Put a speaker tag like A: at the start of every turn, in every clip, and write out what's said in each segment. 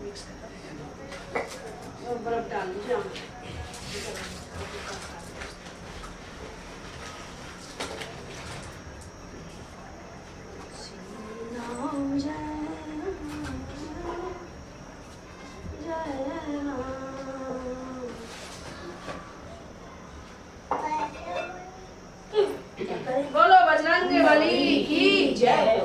A: Mix कर और बर्फ डाल दीजिए। बोलो बजरंग बली की जय।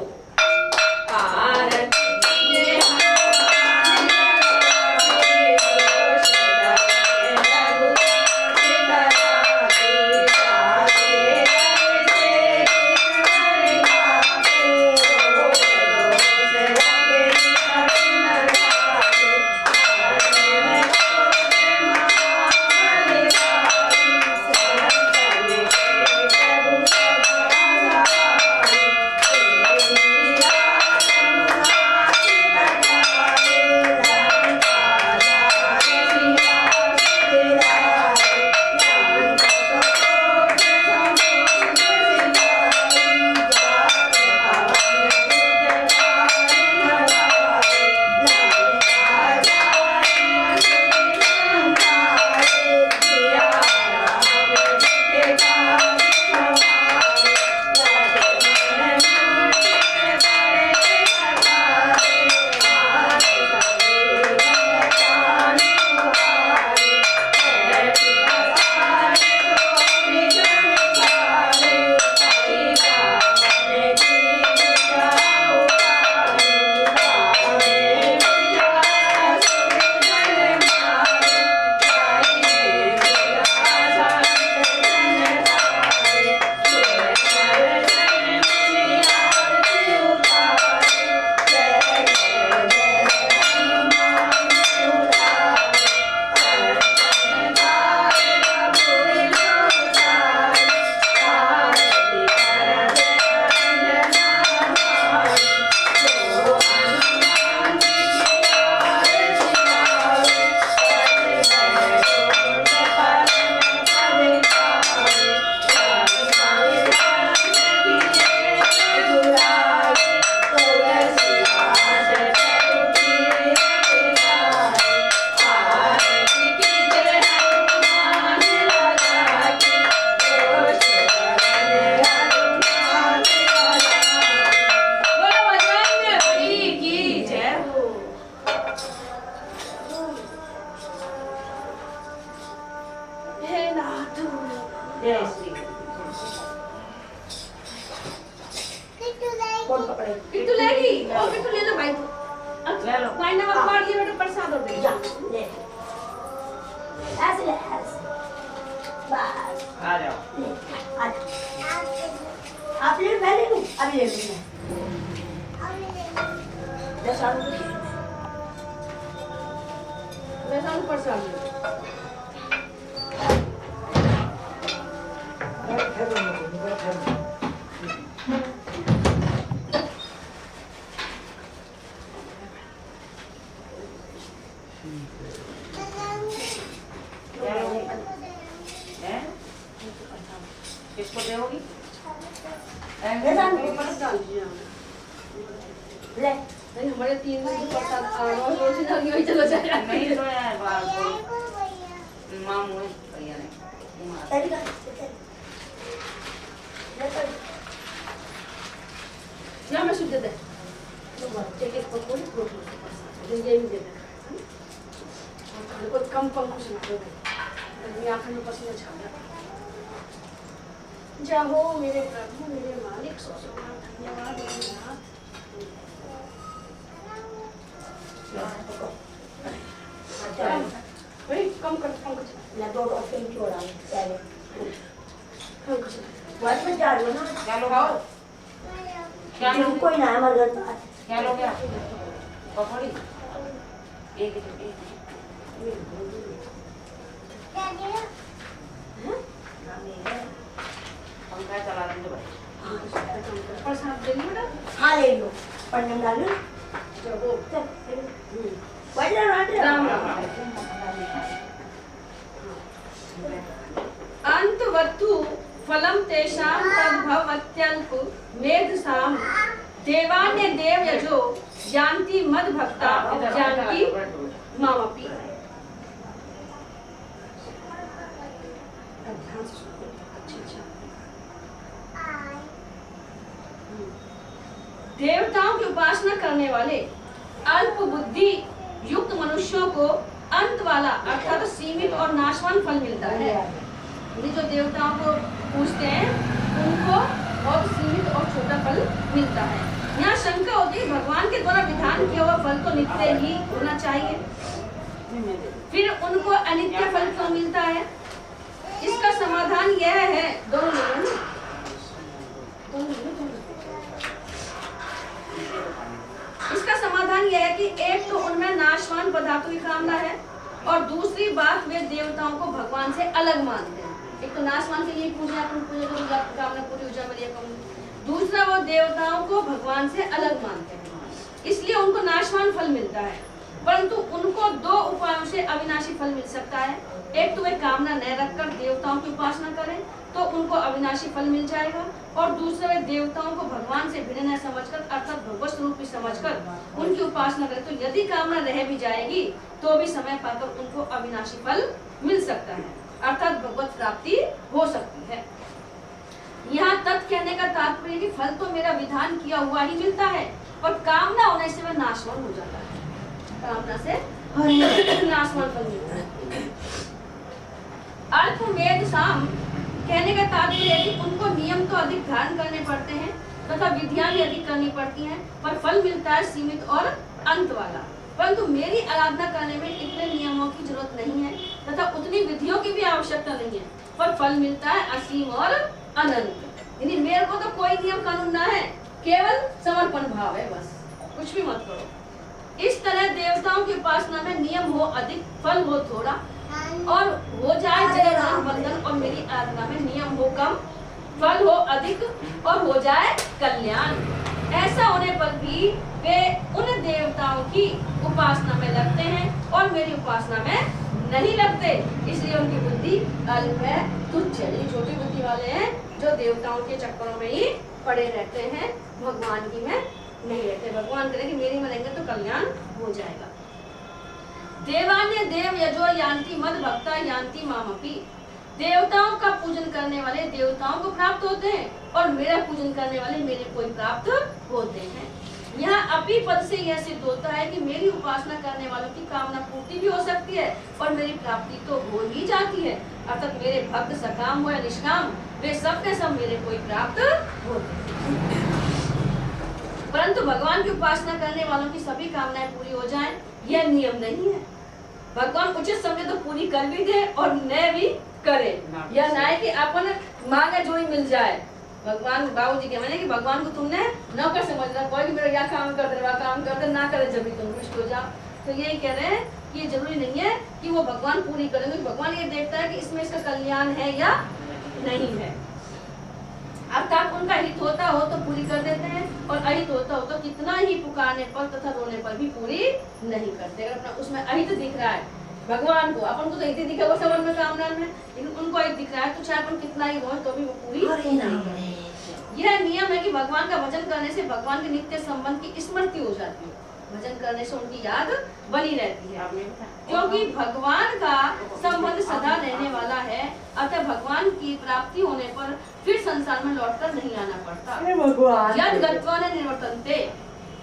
B: कौन पकड़े?
A: किट्टू लेगी और किट्टू ले लो भाई।
B: ले लो।
A: भाई ने मत मार दिया बेटा प्रसाद और दे।
B: जा ले। ऐसे ले ऐसे। बस।
C: आ जाओ।
B: ले आ जाओ। आप ले पहले लूँ अभी ले लूँ मैं। दस आलू की।
A: मैं सालू प्रसाद ले।
C: किसको देओगी?
B: ले
A: नहीं हमारे 3 दिन प्रसाद रोज ही लगी हुई चलो जाए
C: नहीं तो यार बात कोई मामू है भैया ने
B: तेरी का
A: या मैं शुद्ध दे तो ठीक है पकोड़ी प्रोटीन ये भी दे दे और कम कुछ ना दे मैं आंखों में पसीना छा गया। जाओ मेरे प्रभु मेरे मालिक सो धन्यवाद भाई कम कर पंकज
B: मैं दो फिल्म छोड़ा पहले
A: पंकज
B: वाट में जा रही हो ना
C: क्या लो खाओ क्या लो
B: कोई ना हमारे घर पर
C: क्या लो क्या पकौड़ी एक पंखा चला देंगे भाई
A: प्रसाद देंगे बेटा
B: हाँ ले लो पन्ने में डालो
A: जब वो
B: राम
A: अंतवत्तु फलम तेषां तद्भवत्यल्प मेधसाम देवान्य देव यजो जानति मद भक्ता जानकी मामपि। ध्यान से सुनो। अच्छा। देवताओं की उपासना करने वाले अल्प बुद्धि युक्त मनुष्यों को अंत वाला अर्थात सीमित और नाशवान फल मिलता है। ये जो देवताओं को पूजते हैं उनको बहुत सीमित और छोटा फल मिलता है। यहाँ शंका होती है भगवान के द्वारा विधान किया हुआ फल तो नित्य ही होना चाहिए, फिर उनको अनित्य फल क्यों मिलता है? इसका समाधान यह है, इसका समाधान यह है कि एक तो उनमें नाशवान पदार्थों की कामना है और दूसरी बात वे देवताओं को भगवान से अलग मानते हैं। एक तो नाशवान के लिए पूजा कामना पूरी हो जाए मेरी कामना, दूसरा वो देवताओं को भगवान से अलग मानते हैं, इसलिए उनको नाशवान फल मिलता है। परंतु उनको दो उपायों से अविनाशी फल मिल सकता है। एक तो वे कामना न रखकर देवताओं की उपासना करें तो उनको अविनाशी फल मिल जाएगा, और दूसरा वे देवताओं को भगवान से भिन्न न समझकर अर्थात भगवत स्वरूप ही समझकर उनकी उपासना करें तो यदि कामना रह भी जाएगी तो भी समय पाकर उनको अविनाशी फल मिल सकता है, अर्थात भगवत प्राप्ति हो सकती है। यहाँ तत् कहने का तात्पर्य कि फल तो मेरा विधान किया हुआ ही मिलता है, पर कामना होने से वह नाशवान हो जाता है। कामना से नाशवान फल मिलता है। अल्पमेध साम कहने का तात्पर्य है कि उनको नियम तो अधिक धारण करने पड़ते हैं तथा विधियां भी अधिक करनी पड़ती हैं, पर फल मिलता है सीमित और अंत वाला। परंतु मेरी आराधना करने में इतने नियमों की जरूरत नहीं है तथा उतनी विधियों की भी आवश्यकता नहीं है, पर फल मिलता है असीम और अनंत। यानी मेरे को तो कोई नियम कानून ना है, केवल समर्पण भाव है, बस कुछ भी मत करो। इस तरह देवताओं की उपासना में नियम हो अधिक, फल हो थोड़ा, और हो जाए जगत बंधन, और मेरी आराधना में नियम हो कम, फल हो अधिक और हो जाए कल्याण। ऐसा होने पर भी वे उन देवताओं की उपासना में लगते हैं और मेरी उपासना में नहीं लगते, इसलिए उनकी बुद्धि अल्प है, तुच्छ है। छोटी बुद्धि वाले हैं जो देवताओं के चक्करों में ही पड़े रहते हैं, भगवान की में नहीं रहते। भगवान करे कि मेरी में रहेंगे तो कल्याण हो जाएगा। देवान्य देव यजो यान्ति मद भक्ता यान्ति मामपि। देवताओं का पूजन करने वाले देवताओं को प्राप्त होते हैं और मेरा पूजन करने वाले मेरे को प्राप्त होते हैं। यहाँ अपी पद से यह सिद्ध होता है कि मेरी उपासना करने वालों की कामना पूर्ति भी हो सकती है और मेरी प्राप्ति तो हो ही जाती है, अर्थात मेरे भक्त सकाम हो या निष्काम वे सब के सब मेरे को प्राप्त होते हैं। परंतु भगवान की उपासना करने वालों की सभी कामनाएं पूरी हो जाएं, यह नियम नहीं है। भगवान उचित समझे तो पूरी कर भी दे और न भी करे, या ना है कि अपन मांगे जो ही मिल जाए। भगवान बाबू जी के मैंने कि भगवान को तुमने नौकर समझना, कोई भी मेरा यह काम कर दे वह काम कर दे, ना करे जब भी तुम रुष्ट हो जाओ। तो यही कह रहे हैं कि ये जरूरी नहीं है कि वो भगवान पूरी करेंगे, भगवान ये देखता है कि इसमें इसका कल्याण है या नहीं है। अर्थात उनका हित होता हो तो पूरी कर देते हैं और अहित होता हो तो कितना ही पुकारने पर तथा रोने पर भी पूरी नहीं करते। अगर अपना उसमें अहित दिख रहा है भगवान को, अपन को तो हित दिखे वो सवन में कामना में, लेकिन उनको अहित दिख रहा है तो चाहे अपन कितना ही रोए तो भी वो पूरी नहीं करते। यह नियम है कि भगवान का भजन करने से भगवान के नित्य संबंध की स्मृति हो जाती है, भजन करने से उनकी याद बनी रहती है, क्योंकि भगवान का संबंध सदा रहने वाला है। अतः भगवान की प्राप्ति होने पर फिर संसार में लौटकर नहीं आना पड़ता। यद गत्वा न निवर्तन्ते,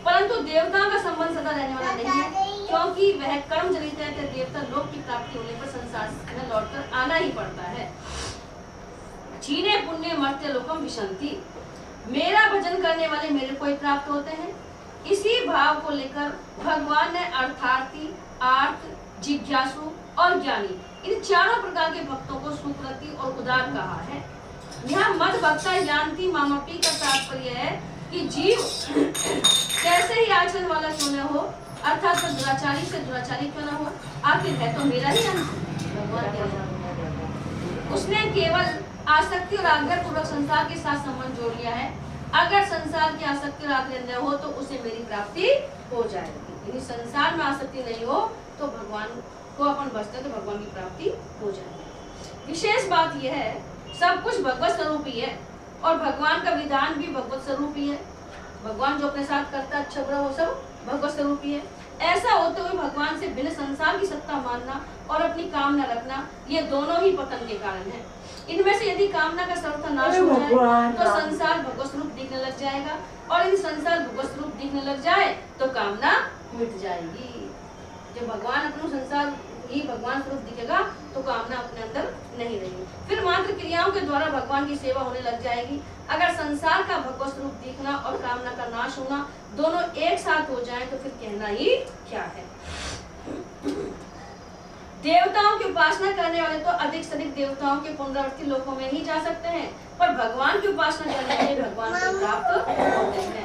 A: परंतु देवताओं का संबंध सदा रहने वाला नहीं है, क्योंकि वह कर्म जनित है कि देवता लोक की प्राप्ति होने पर संसार में लौटकर आना ही पड़ता है। क्षीणे पुण्य मर्त्य लोकम विशन्ति, मेरा भजन करने वाले मेरे को ही प्राप्त होते हैं। इसी भाव को लेकर भगवान ने अर्थार्थी, आर्त, जिज्ञासु और ज्ञानी इन चारों प्रकार के भक्तों को सुकृति और उदार कहा है। यहाँ मद भक्ता यान्ति मामपि का तात्पर्य है कि जीव कैसे ही आचरण वाला क्यों न हो, अर्थात दुराचारी से दुराचारी क्यों न हो, आखिर है तो मेरा ही अंश। उसने केवल आसक्ति और आग्रह पूर्वक संसार के साथ संबंध जोड़ लिया है। अगर संसार की आसक्ति और आग्रह न हो तो उसे मेरी प्राप्ति हो जाएगी। यदि संसार में आसक्ति नहीं हो तो भगवान को अपन बचते तो भगवान की प्राप्ति हो जाएगी। विशेष बात यह है सब कुछ भगवत स्वरूप ही है और भगवान का विधान भी भगवत स्वरूप ही है। भगवान जो अपने साथ करता अच्छा बुरा वो सब भगवत स्वरूपी है। ऐसा होते हुए भगवान से बिना संसार की सत्ता मानना और अपनी कामना रखना, ये दोनों ही पतन के कारण है। इनमें से यदि कामना का सर्वथा नाश हो जाए तो संसार भगवत स्वरूप दिखने लग जाएगा, और यदि संसार भगवत स्वरूप दिखने लग जाए तो कामना मिट जाएगी। जब भगवान अपना संसार ही भगवान स्वरूप दिखेगा तो कामना अपने अंदर नहीं रहेगी। फिर मात्र क्रियाओं के द्वारा भगवान की सेवा होने लग जाएगी। अगर संसार का भगवत स्वरूप दिखना और कामना का नाश होना दोनों एक साथ हो जाएं तो फिर कहना ही क्या है। देवताओं की उपासना करने वाले तो अधिक से अधिक देवताओं के पुनरावृत्ति लोकों में ही जा सकते हैं, पर भगवान की उपासना करने वाले भगवान को प्राप्त होते हैं।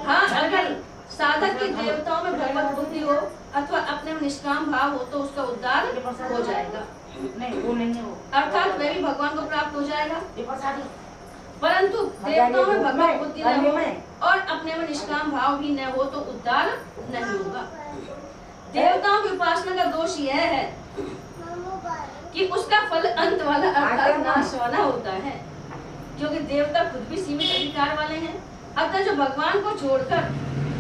A: हाँ, अगर साधक की देवताओं में भगवत बुद्धि हो अथवा अपने में निष्काम भाव हो तो उसका उद्धार हो जाएगा,
C: नहीं वो नहीं है वो,
A: अर्थात वह भी भगवान को प्राप्त हो जाएगा। परंतु देवताओं में भगवत बुद्धि न हो और अपने में निष्काम भाव भी न हो तो उद्धार नहीं होगा। देवताओं की उपासना का दोष यह है कि उसका फल अंत वाला अर्थात नाश वाला होता है, क्योंकि देवता खुद भी सीमित अधिकार वाले हैं। अतः जो भगवान को छोड़कर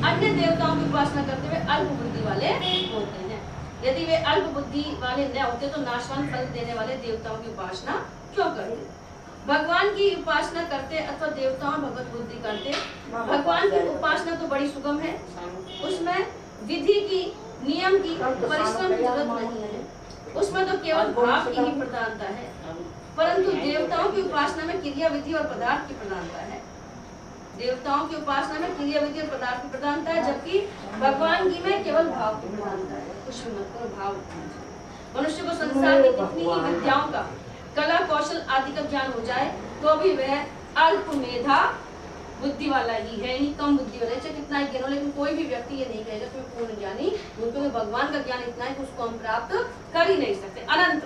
A: अन्य देवताओं की उपासना करते हुए अल्प बुद्धि वाले होते हैं। यदि वे अल्प बुद्धि वाले न होते तो नाशवान फल देने वाले देवताओं की उपासना क्यों करते? भगवान की उपासना करते अथवा देवताओं में भगवत बुद्धि करते। भगवान की उपासना तो बड़ी सुगम है, उसमें विधि की, नियम की, परिश्रम की जरूरत नहीं है, उसमें तो केवल भाव की ही प्रधानता है। परंतु देवताओं की उपासना में क्रिया विधि और पदार्थ की प्रधानता है। देवताओं की उपासना में क्रिया विधि और पदार्थ की प्रधानता है, जबकि भगवान की में केवल भाव की प्रधानता है। कुछ मत करो, भाव। मनुष्य को संसार की कितनी ही विद्याओं का, कला कौशल आदि का ज्ञान हो जाए तो भी वह अल्प मेधा बुद्धि वाला ही है, यानी कम बुद्धि वाला, चाहे कितना ही ज्ञान हो, लेकिन कोई भी व्यक्ति ये नहीं कहेगा कि मैं पूर्ण ज्ञानी हूं, क्योंकि भगवान का ज्ञान इतना है कि उसको हम प्राप्त कर ही नहीं सकते, अनंत।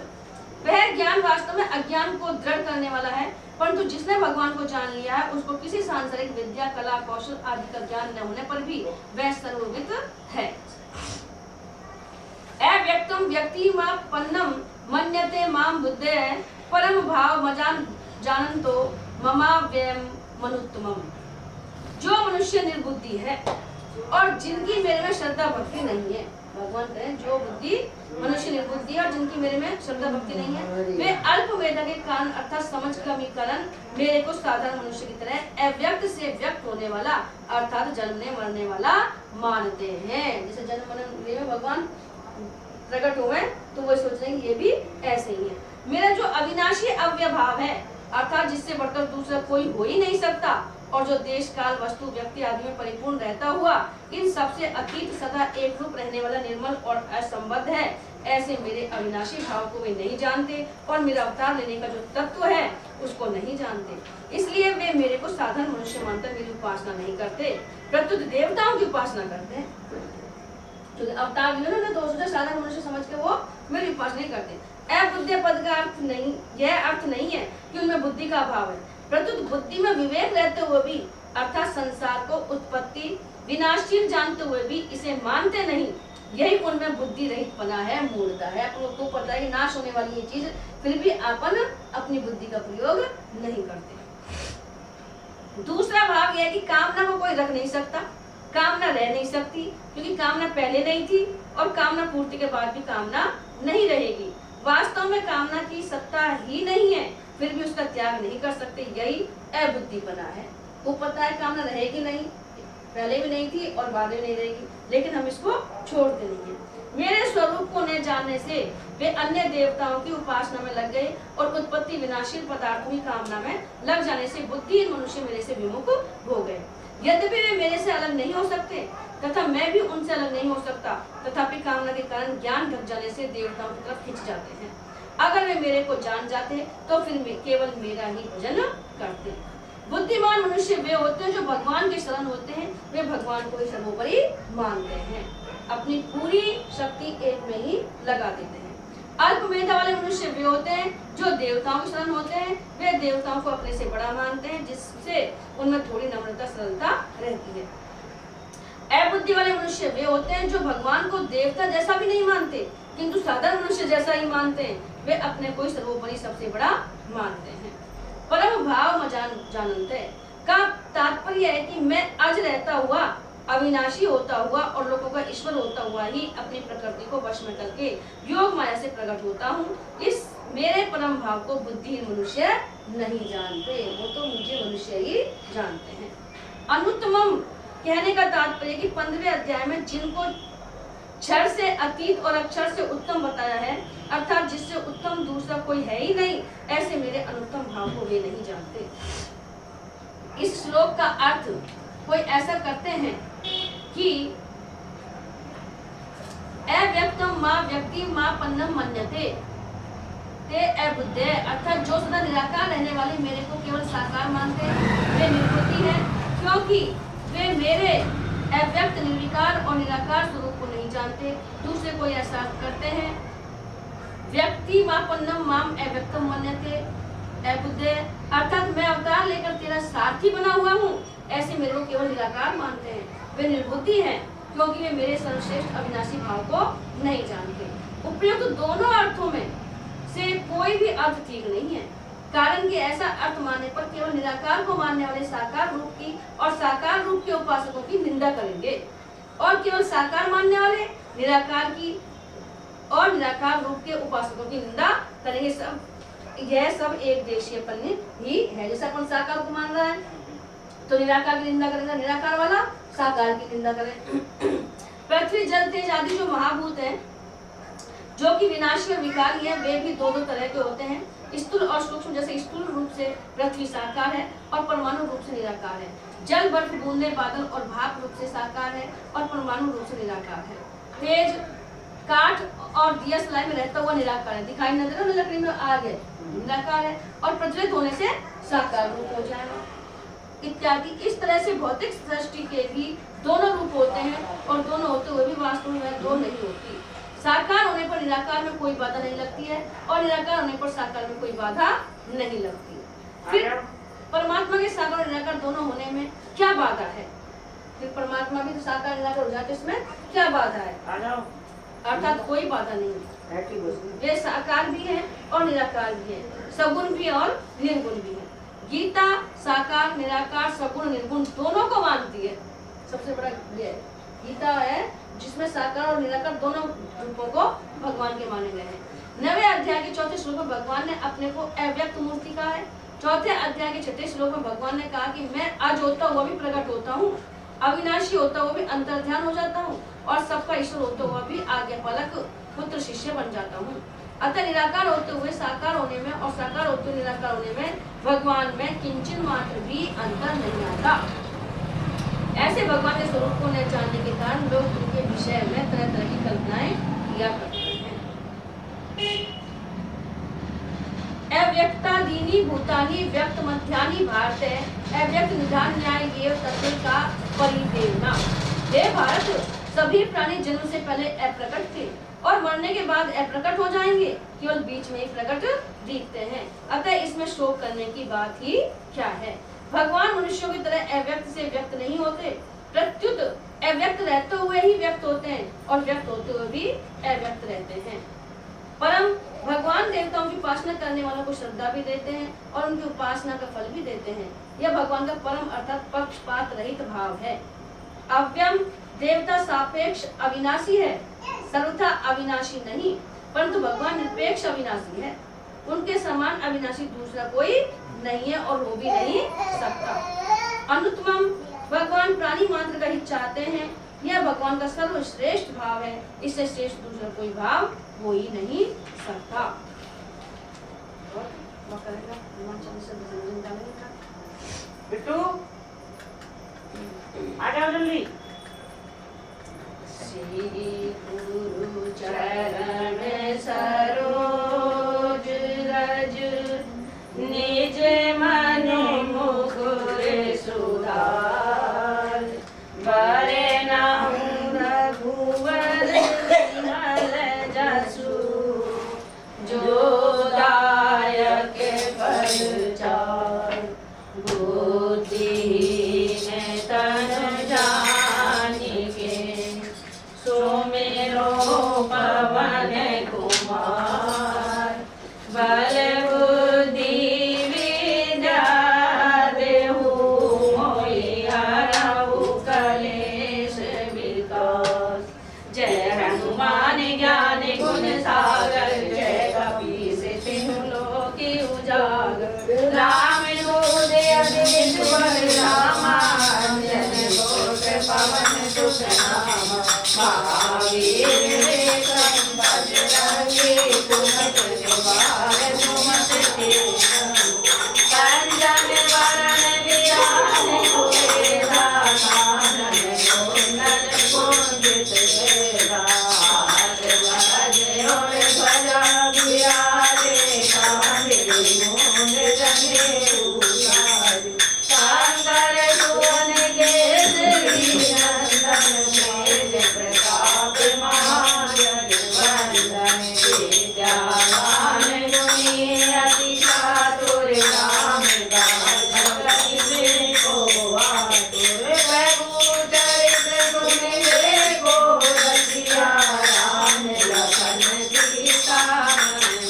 A: वह ज्ञान वास्तव में अज्ञान को दृढ़ करने वाला है, परंतु जिसने भगवान को जान लिया है उसको किसी सांसारिक विद्या, कला कौशल आदि का ज्ञान न होने पर भी वह सर्वविद है। अव्यक्तम व्यक्तिमापन्नम मन्यते माम बुद्धे परम भाव मजान जानन्तो ममाव्ययम मनुत्तमम। जो मनुष्य निर्बुद्धि है और जिनकी मेरे में श्रद्धा भक्ति नहीं है, भगवान कहें जो बुद्धि मनुष्य निर्बुद्धि है और जिनकी मेरे में श्रद्धा भक्ति नहीं है, वे अल्प मेधा के कारण अर्थात समझ कमी कारण मेरे को साधारण मनुष्य की तरह अव्यक्त से व्यक्त होने वाला अर्थात जन्मने मरने वाला मानते हैं। जैसे जन्म मरण में भगवान प्रकट हुए तो वो सोच रहे हैं ये भी ऐसे ही है। मेरा जो अविनाशी अव्यभाव है अर्थात जिससे बढ़कर दूसरा कोई हो ही नहीं सकता, और जो देश काल वस्तु व्यक्ति आदि में परिपूर्ण रहता हुआ इन सबसे अतीत सदा एक रूप रहने वाला निर्मल और असंबद्ध है, ऐसे मेरे अविनाशी भाव को वे नहीं जानते और मेरा अवतार लेने का जो तत्व है उसको नहीं जानते। इसलिए वे मेरे को साधारण मनुष्य मानकर मेरी उपासना नहीं करते, प्रत्युत देवताओं की उपासना करते हैं। तो अवतार लिया तो साधारण मनुष्य समझ के वो मेरी उपासना नहीं करते। अबुद्धि पद का अर्थ नहीं, यह अर्थ नहीं है कि उनमें बुद्धि का अभाव है, प्रत्युत बुद्धि में विवेक रहते हुए भी अर्थात संसार को उत्पत्ति विनाशशील जानते हुए भी इसे मानते नहीं, यही उनमें बुद्धि रहित पना है, मूर्खता है। अपन को पता है नाश होने वाली ये चीज, फिर भी अपन अपनी बुद्धि का प्रयोग नहीं करते। दूसरा भाग यह है कि कामना को कोई रख नहीं सकता, कामना रह नहीं सकती, क्योंकि कामना पहले नहीं थी और कामना पूर्ति के बाद भी कामना नहीं रहेगी। वास्तव में कामना की सत्ता ही नहीं है, फिर भी उसका त्याग नहीं कर सकते, यही अबुद्धिपना है। वो पता है कामना रहेगी नहीं, पहले भी नहीं थी और बाद में नहीं रहेगी, लेकिन हम इसको छोड़ते नहीं है। मेरे स्वरूप को न जानने से वे अन्य देवताओं की उपासना में लग गए और उत्पत्ति विनाशील पदार्थों की कामना में लग जाने से बुद्धिहीन मनुष्य मेरे से विमुख हो गए। यद्यपि वे मेरे से अलग नहीं हो सकते तथा मैं भी उनसे अलग नहीं हो सकता, तथापि कामना के कारण ज्ञान ढक जाने से देवताओं की तरफ खिंच जाते हैं। अगर वे मेरे को जान जाते तो फिर केवल मेरा ही भजन करते। बुद्धिमान मनुष्य वे होते हैं जो भगवान के शरण होते हैं, वे भगवान को ही सर्वोपरि मानते हैं, अपनी पूरी शक्ति एक में ही लगा देते हैं। अल्प मेधा वाले मनुष्य वे होते हैं जो देवताओं के शरण होते हैं, वे देवताओं को अपने से बड़ा मानते हैं, जिससे उनमें थोड़ी नम्रता सरलता रहती है। अबुद्धि वाले मनुष्य वे होते हैं जो भगवान को देवता जैसा भी नहीं मानते, किंतु साधारण मनुष्य जैसा ही मानते हैं, वे अपने को ही सर्वोपरि सबसे बड़ा मानते हैं। परम भाव जानते का तात्पर्य है कि मैं अज रहता हुआ अविनाशी होता हुआ और लोगों का ईश्वर होता हुआ ही अपनी प्रकृति को वश में करके योग माया से प्रकट होता हूँ। इस मेरे परम भाव को बुद्धिहीन मनुष्य नहीं जानते, वो तो मुझे मनुष्य ही जानते हैं। अनुत्तमम कहने का तात्पर्य कि 15वें अध्याय में जिनको क्षर से अतीत और अक्षर से उत्तम बताया है, अर्थात जिससे उत्तम दूसरा कोई है ही नहीं, ऐसे मेरे अनुत्तम भाव को वे नहीं जानते। इस श्लोक का अर्थ कोई ऐसा करते हैं कि अव्यक्तम मां व्यक्ति मां पन्नम मन्यते ते अबुद्धे, अर्थात जो सदा निराकार रहने वाले मेरे को केवल साकार मानते हैं वे निर्बुद्धि है, क्योंकि वे मेरे अव्यक्त निर्विकार और निराकार स्वरूप को नहीं जानते। दूसरे कोई ऐसा करते हैं व्यक्ति मापन्नम माम अव्यक्तम मन्यते अबुद्धे, अर्थात मैं अवतार लेकर तेरा सारथी बना हुआ हूँ, ऐसे मेरे को केवल निराकार मानते हैं। वे निर्बुद्धि हैं, क्योंकि वे मेरे सर्वश्रेष्ठ अविनाशी भाव को नहीं जानते। उपयुक्त दोनों अर्थों में से कोई भी अर्थ ठीक नहीं है, कारण कि ऐसा अर्थ मानने पर केवल निराकार को मानने वाले साकार रूप की और साकार रूप के उपासकों की निंदा करेंगे, और केवल साकार मानने वाले निराकार की और निराकार रूप के उपासकों की निंदा करेंगे। यह सब एक देशीयपन ही है। जैसे अपन साकार को मान रहा है तो निराकार की निंदा करेगा, निराकार वाला साकार की निंदा करे। पृथ्वी जल तेज आदि जो महाभूत हैं, जो कि विनाशी और विकारी है, वे भी दो दो तरह के होते हैं, स्थूल और सूक्ष्म। जैसे स्थूल रूप से पृथ्वी साकार है और परमाणु रूप से निराकार है। जल बर्फ बूंदे बादल और भाप रूप से साकार है और परमाणु रूप से निराकार है। तेज काठ और दिया सलाई में रहता हुआ निराकार है, दिखाई न दे रहा लकड़ी में आग है, निराकार है, और प्रज्वलित होने से साकार रूप हो जाएगा इत्यादि। इस तरह से भौतिक सृष्टि के भी दोनों रूप होते हैं, और दोनों होते हुए भी वास्तव में दो नहीं होती। साकार होने पर निराकार में कोई बाधा नहीं लगती है, और निराकार होने पर साकार में कोई बाधा नहीं लगती। फिर परमात्मा के साकार और निराकार दोनों होने में क्या बाधा है? फिर परमात्मा भी तो साकार निराकार हो जाते, इसमें क्या बाधा है? अर्थात कोई बाधा नहीं है। वे साकार भी है और निराकार भी है, सगुण भी और निर्गुण भी है। गीता साकार निराकार सगुण निर्गुण दोनों को मानती है। सबसे बड़ा गीता है जिसमें साकार और निराकार दोनों रूपों को भगवान के माने गए हैं। 9वें अध्याय के 4थे श्लोक में भगवान ने अपने को अव्यक्त मूर्ति कहा है। 4थे अध्याय के 6थे श्लोक में भगवान ने कहा कि मैं अज होता हुआ भी प्रकट होता हूँ, अविनाशी होता हुआ भी अंतर्ध्यान हो जाता हूँ, और सबका ईश्वर होता हुआ भी आज्ञापालक पुत्र शिष्य बन जाता हूँ। अतः निराकार होते हुए साकार होने में और साकार होते हुए निराकार होने में भगवान में किंचन मात्र भी अंतर नहीं आता। ऐसे भगवान के स्वरूप को न जानने के कारण लोग उनके विषय में तरह तरह की कल्पनाएं किया करते हैं। अव्यक्तादीनि भूतानि व्यक्त मध्यानि भारत अव्यक्त निधान न्याय एव तत्व का परिदेवना। हे भारत, सभी प्राणी जन्म से पहले अप्रकट थे और मरने के बाद अप्रकट हो जाएंगे, केवल बीच में ही प्रकट दिखते हैं। अतः इसमें शोक करने की बात ही क्या है? भगवान मनुष्यों की तरह अव्यक्त से व्यक्त नहीं होते, प्रत्युत अव्यक्त रहते हुए ही व्यक्त होते हैं और व्यक्त होते हुए भी अव्यक्त रहते हैं। परम भगवान देवताओं की उपासना करने वालों को श्रद्धा भी देते हैं और उनकी उपासना का फल भी देते हैं। यह भगवान का परम अर्थात पक्षपात रहित भाव है। अव्यम देवता सापेक्ष अविनाशी है, सर्वथा अविनाशी नहीं, परंतु भगवान निरपेक्ष अविनाशी है। उनके समान अविनाशी दूसरा कोई नहीं है और हो भी नहीं सकता। अनुत्तम भगवान प्राणी मात्र का ही चाहते हैं, यह भगवान का सर्वश्रेष्ठ भाव है, इससे श्रेष्ठ दूसरा कोई भाव हो ही नहीं सकता।
C: बिट्टू आ जाओ जल्दी।
A: श्री गुरु चरण सरोज रज निज मन मुकुर सुधार बरे नाहु रघुवर विमल जसु जो दायक फलचार बुद्धिहीन तन जानिके सुमिरो पवन कुमार बल बुद्धि विद्या देहु मोहि हरहु कलेश
C: महावीर विक्रम बजरंगी कुमत निवार सुमत केसरी कंचन वरण विराज कुबेरा कानन कुंडल कुंजित केरा हाथ वज्र और ध्वजा विराजे कांधे मूंज जनेऊ साजे शंकर सुवन केसरी नंदन तेज प्रताप महाजगवंदन विद्यावान गुणी अति चातुर राम दास को आतुर प्रभु चरित्र सुनिले को रसिया राम लखन सीता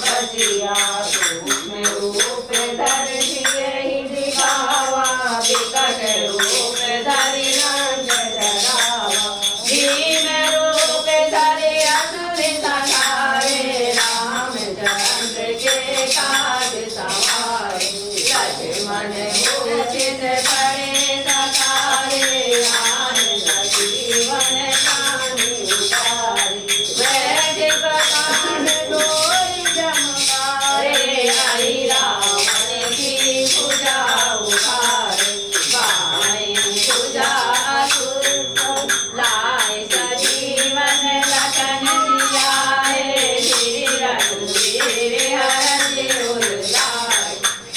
C: बसिया सूक्ष्म रूप धरि सियहि दिखावा विकट रूप धरि रंग जरावा भीम रूप धरि असुर संहारे रामचंद्र के काज सवारे लक्ष्मण मूर्छित पड़े सतारे आनंद जीवन कान्हि उतारे वैद्य प्रकांड डोरी जमकारे हरि रावण की भुजा उखारे बाएं भुजा असुर लाए सजीवन लखन जियाए श्री रघुवीर हरषि उर लाए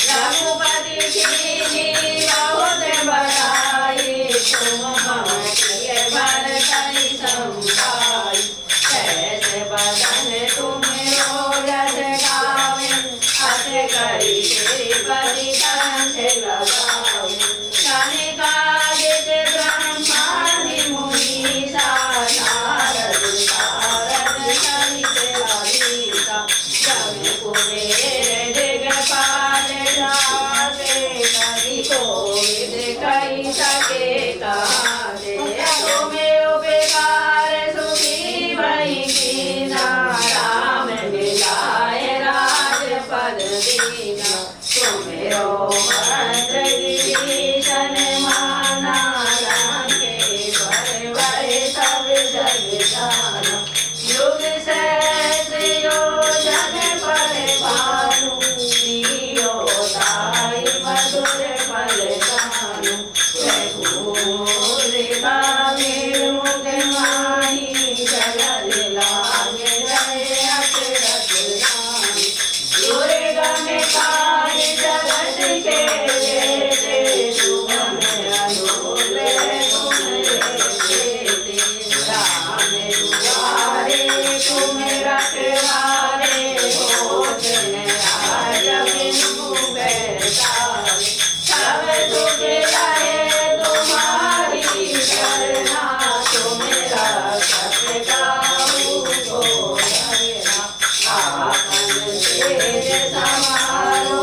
C: रघुपति कीन्ही बहुत बड़ाई तुम मम प्रिय भरतहि समुदाय कैसे बदन तुम्हें रोज गावे अस करी श्रीपति कंठ लगावे कनिकादित ब्रह्मादि मुनीसा नारद सारद सहित ललिता जग कुबेर दिगपाल जाते कवि कोविद कहि सके कहाते तुम्हें उपकार सुखी भई कीना राम मिलाए राजपद दीना तुम्हें मंत्र गिरीशन माना लंकेश्वर वै सब जग जाना युग सहस्र योजन पर भानु लियो दाई मधुर फल दानु रघुवीर मुख माही जगत लागे रहे अचरज रानी दुर्गम काज जगत के लेते सुगम अनूल तुम लेते राम दुआरे तुम रखवारे होत न आज बिनु बैसारे सब दुख रहे तुम्हारी करना तुम रक्षक काहू को डरना आपन तेज समारो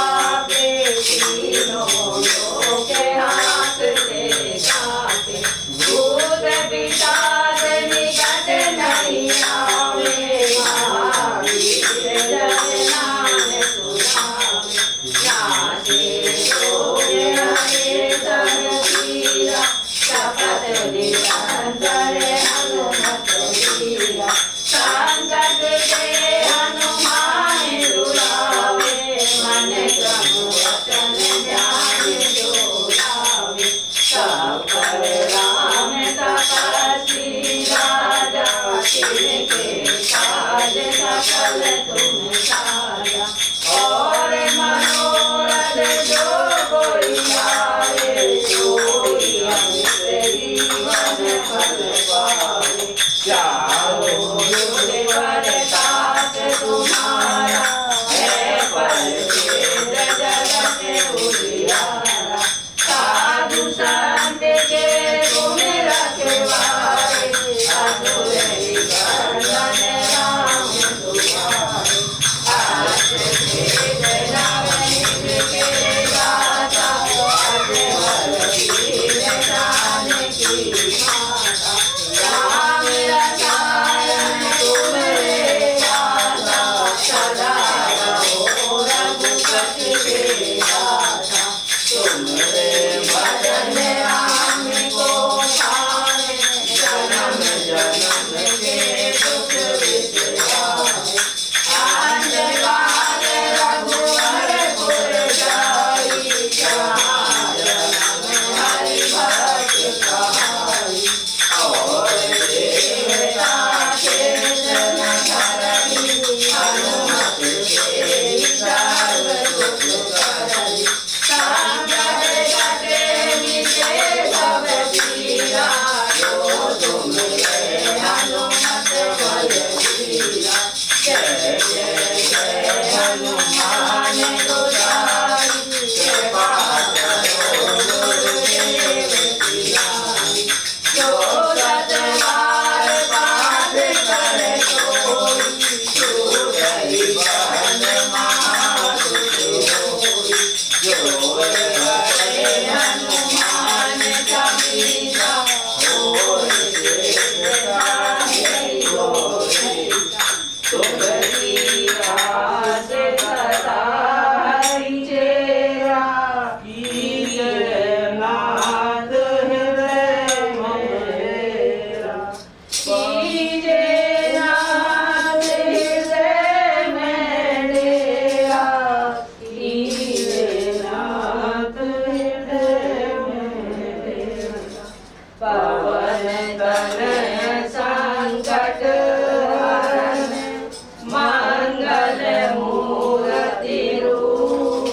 C: आपे तीनों लोक हाथ से काटे भूत पिशाच निकट नहीं आवे महावीर जय नाम सुनावे नासे रोग हरे सब पीरा शपथ निरंतर हनुमत वीरा संकट ते हनुमान दुलावे मन क्रम वचन ध्यान जो लावे सब पर राम तपस्वी राजा तिनके काज सकल तुम साजा और मनोरथ जो कोई आए सोई अमित जीवन फल पाए जाओ युग बरसात तुम्हारा है परसिद्ध जगत उजियारा साधु संत के तुम रखवारे असुर निकंदन राम तुम्हारे आश्रित नवनीत के दाता अजहर वीर जानकी माता राम रसा हरण मंगल मूर्ति रूप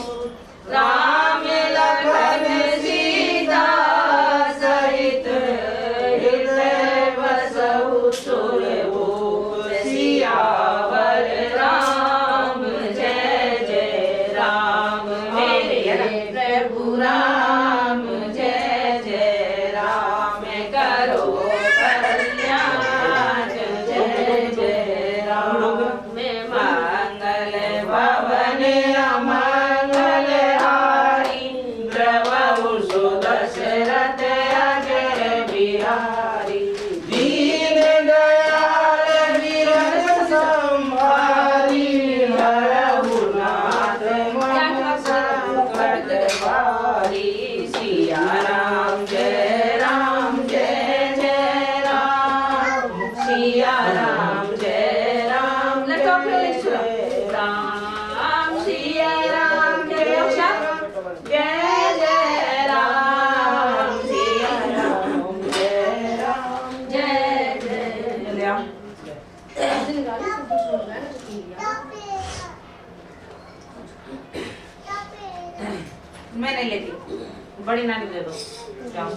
C: राम लखन सीता सहित हृदय बसहु सुरभूप सियावर राम जय जय राम मेरे प्रभु राम जय जय राम करो कल्याण जय जय राम में मंगल भवन अमंगल हारी प्रभु सुदशरथ अजय बिहारी दीन दयाल विरल संहारी हरहु नाथ मन संकट भारी सिया राम जय जय राम सिया राम जय Ram
A: Let's all pray next to
C: Ram Siya Ram जय जय राम सिया राम जय जय राम
A: ऐसे निकालो, सब कुछ सुन रहा है ना, तो सुन लिया।
C: मैं नहीं लेती बड़ी नानी दे दो जाओ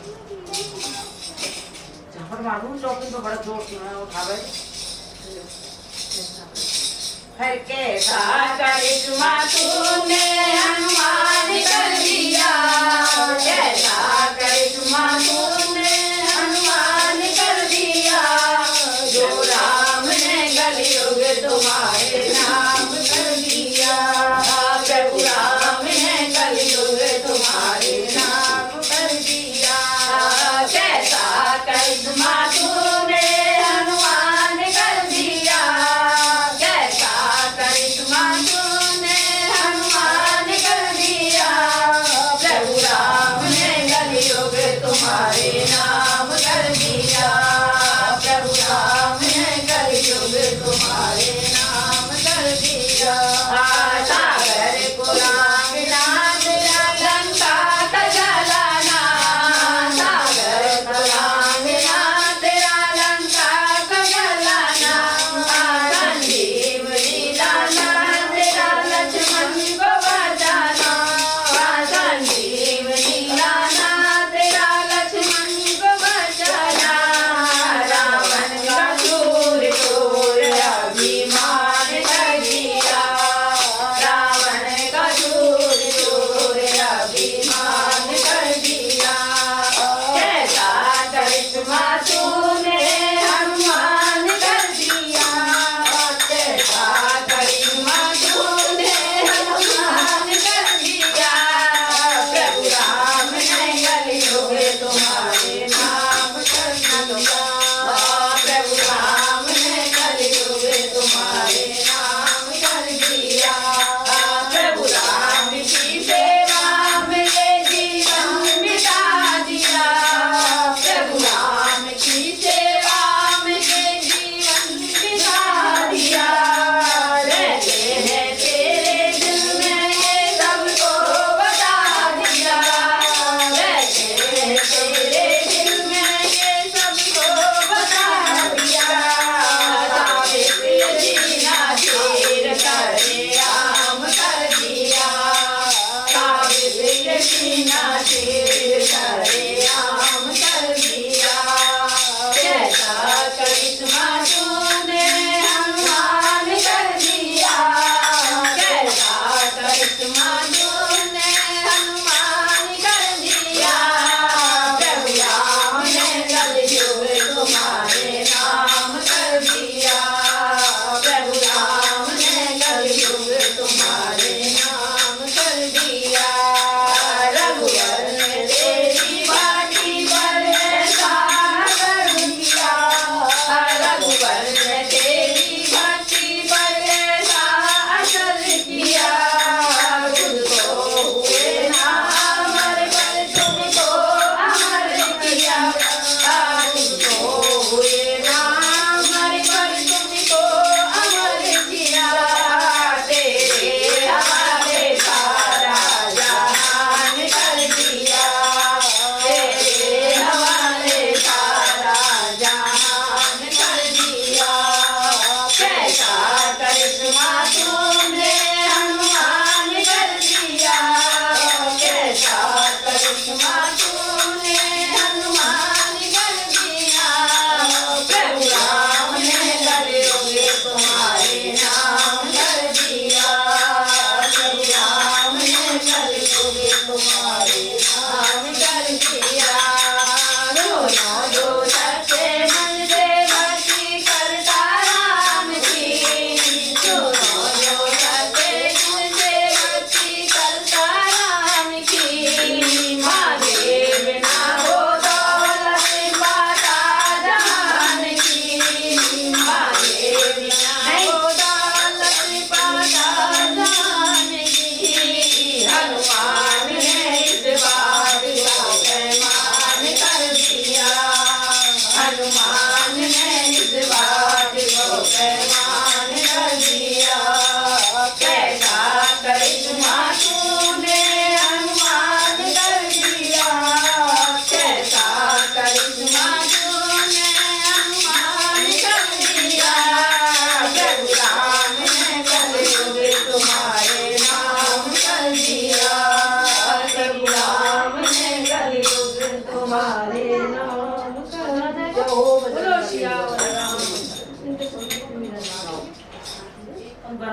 C: झापड़ मारू शॉपिंग तो बड़ा जोर से मैं उठावे हर कैसा करिश्मा तूने हनुमान कर दिया कैसा करिश्मा तूने हनुमान कर दिया जो राम ने कलयुग तुम्हारे नाम कर दिया प्रभु राम ने कलयुग तुम्हारे नाम कर दिया कैसा करिश्मा तूने हनुमान कर दिया कैसा करिश्मा तूने हनुमान कर दिया प्रभु राम ने कलयुग तुम्हारे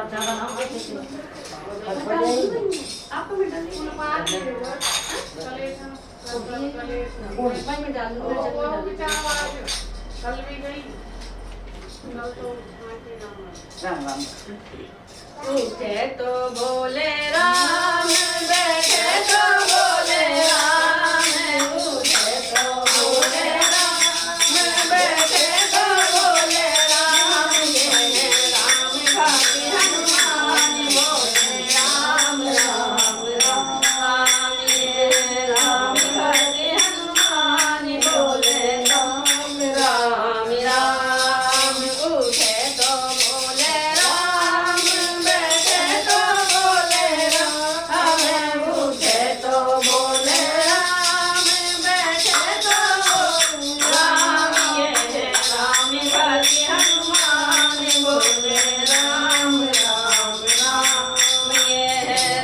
B: ज्यादा ना हो किसी
A: आपको मैं डाल दूंगी भाई मैं डाल दूंगी चटनी डाल
C: राम राम
A: उठे तो बोले राम बैठे तो बोले राम उठे तो बोले राम बैठे तो बोले राम ये राम खाती हनुमान बोले राम राम राम ये राम खाती हनुमान बोले राम राम राम उठे तो बोले राम बैठे तो बोले राम उठे तो बोले राम बैठे तो राम ये राम खाती हनुमान बोले राम राम राम ये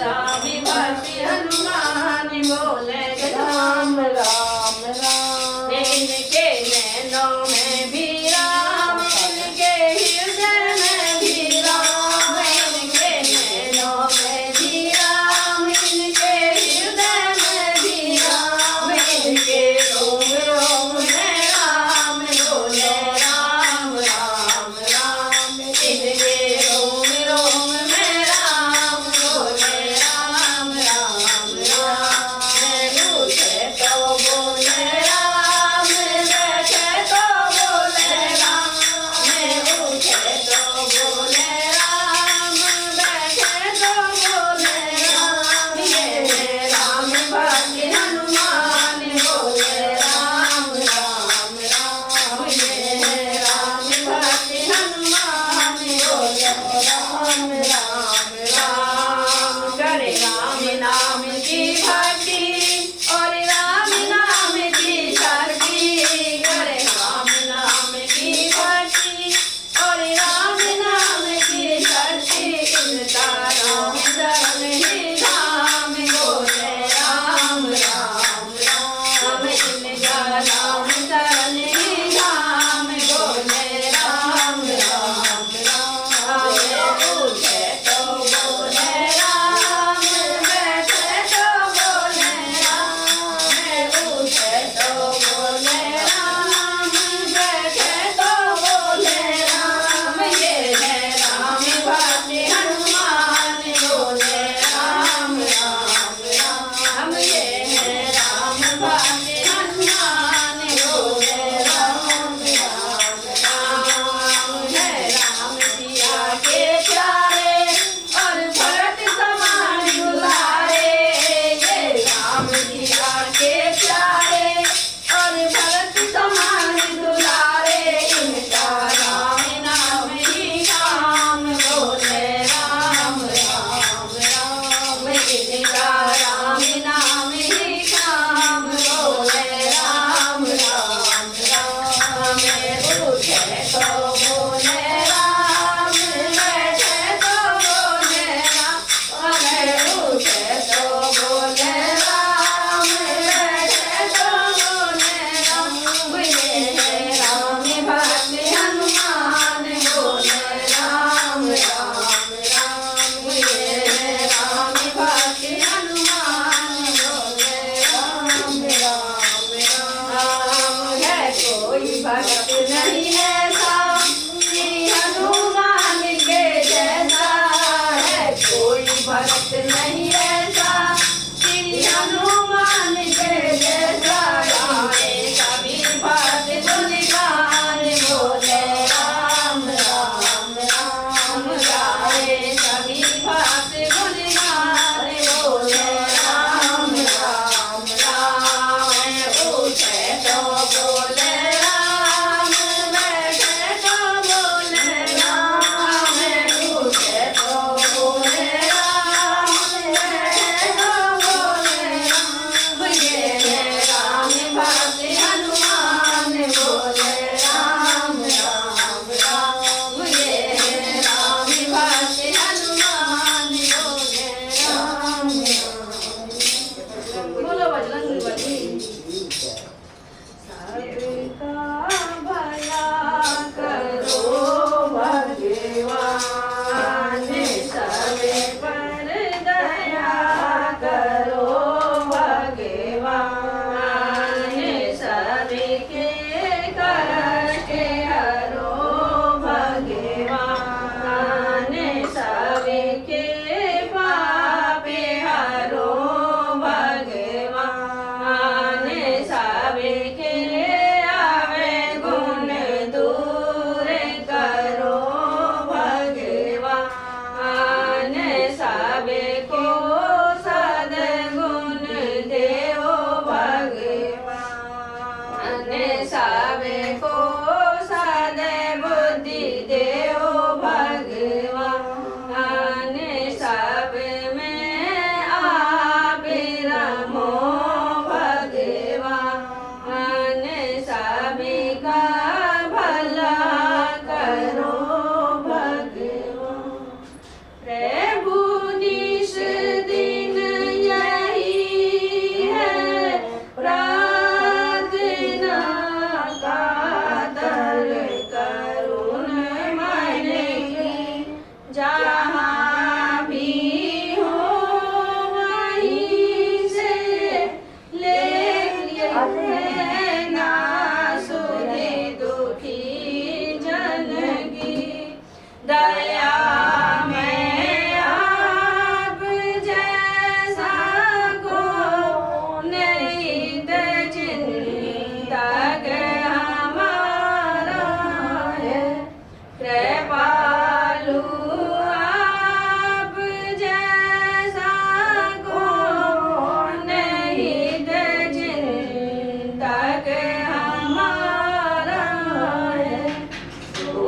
A: राम खाती हनुमान बोले राम राम राम इनके नैनों में भी राम इनके हृदय में भी राम इनके नैनों में भी राम इनके हृदय में भी राम इनके रोम रोम में राम बोले राम राम राम इनके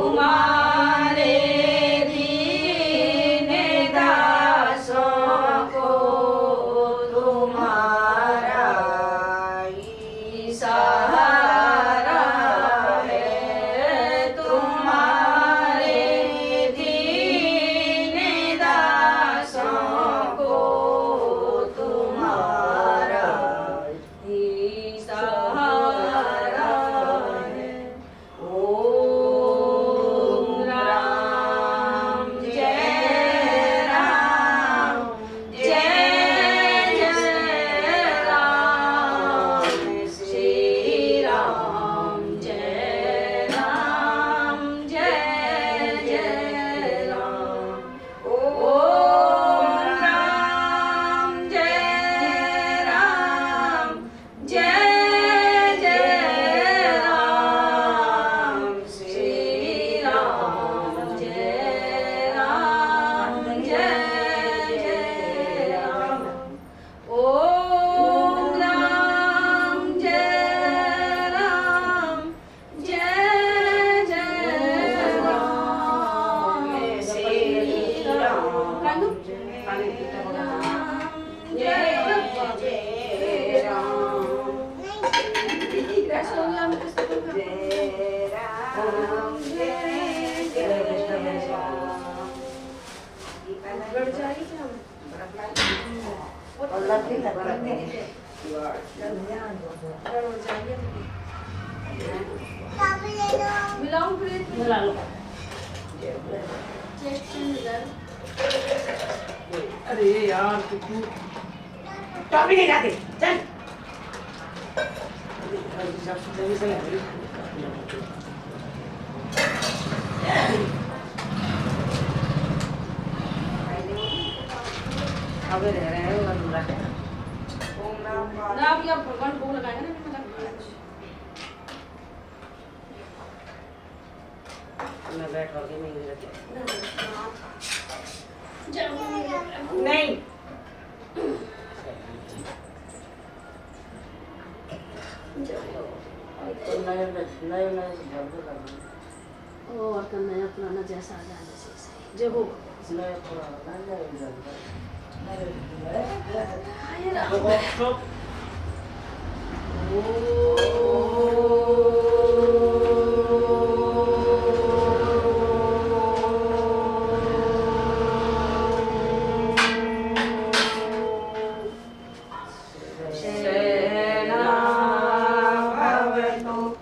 C: तुम्हारे दीन दासों को तुम्हारा ही सहारा है। तुम्हारे दीन दासों को तुम्हारा ही सहारा है। ओम राम जय राम जय जय राम श्री राम जय राम जय जय राम। ओम राम जय राम जय जय राम श्री राम जय राम जय जय राम। ओम राम जय राम जय जय राम श्री राम जय जय राम।
B: और लड़की तक करते हैं।
A: मिलाऊं प्लेट में?
B: मिला लो।
A: चेक से मिला।
D: अरे यार तू
B: टॉपी नहीं जाती चल।
C: अबे रह रहे हैं अधूरा है। ओम राम
A: ना अभी आप भगवान को लगाएंगे ना मतलब
C: मैं बैठ करके नहीं रखे
B: नहीं
C: तो नए नए नए जल्द करना
A: और का नया पुराना जैसा आ जाए जैसे जय हो
C: नए पुराना नए जल्द
A: हाय राम।
D: चुप
A: ओम